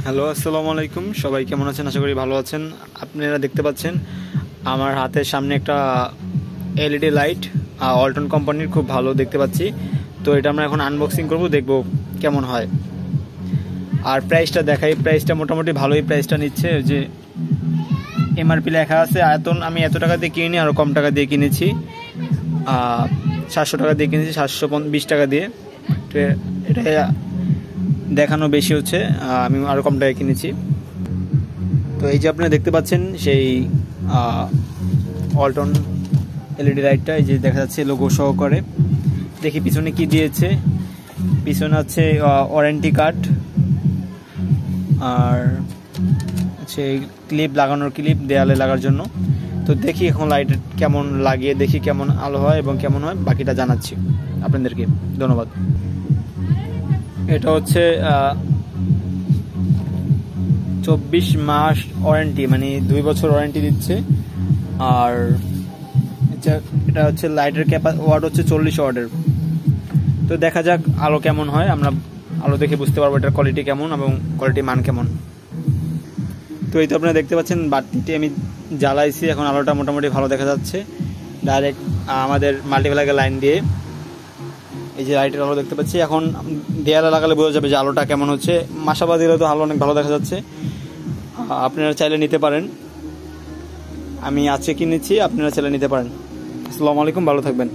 Hello, আসসালামু আলাইকুম। সবাই কেমন আছেন? আশা করি ভালো আছেন। আপনারা দেখতে পাচ্ছেন আমার হাতের সামনে একটা এলইডি লাইট, অল্টন কোম্পানির, খুব ভালো দেখতে পাচ্ছি। তো এটা আমরা এখন আনবক্সিং করব, দেখব কেমন হয়। আর প্রাইসটা দেখাই, প্রাইসটা মোটামুটি ভালোই প্রাইসটা নিচ্ছে। যে এমআরপি লেখা আছে, আমি এত টাকা দিয়ে কিনি, আরও কম টাকা দিয়ে কিনেছি। 700 টাকা দিয়ে কিনেছি, 720 টাকা দিয়ে। তো এটা দেখানো বেশি হচ্ছে, আমি আরও কম টাকায় কিনেছি। তো এই যে আপনারা দেখতে পাচ্ছেন সেই অল্টন এলইডি লাইটটা, এই যে দেখা যাচ্ছে লোগো সহকারে। দেখি পিছনে কি দিয়েছে। পিছনে আছে ওয়ারেন্টি কার্ড, আর হচ্ছে ক্লিপ, লাগানোর ক্লিপ দেয়ালে লাগার জন্য। তো দেখি এখন লাইট কেমন লাগিয়ে দেখি কেমন আলো হয় এবং কেমন হয়, বাকিটা জানাচ্ছি আপনাদেরকে। ধন্যবাদ। এটা হচ্ছে 24 মাস ওয়ারেন্টি, মানে 2 বছর ওয়ারেন্টি দিচ্ছে। আর এটা হচ্ছে লাইটের ওয়াট হচ্ছে 40 ওয়াটের। তো দেখা যাক আলো কেমন হয়, আমরা আলো দেখে বুঝতে পারবো এটার কোয়ালিটি কেমন এবং কোয়ালিটি মান কেমন। তো এই তো আপনারা দেখতে পাচ্ছেন বাতিটি আমি জ্বালাইছি, এখন আলোটা মোটামুটি ভালো দেখা যাচ্ছে। ডাইরেক্ট আমাদের মাল্টিপ্লাগের লাইন দিয়ে এই যে লাইটের আলো দেখতে পাচ্ছি। এখন দেয়ালে লাগালে বোঝা যাবে যে আলোটা কেমন হচ্ছে। মাশাআল্লাহ, দিলে তো আলো অনেক ভালো দেখা যাচ্ছে। আপনারা চাইলে নিতে পারেন, আমি আজকে কিনেছি, আপনারা চাইলে নিতে পারেন। আসসালামু আলাইকুম, ভালো থাকবেন।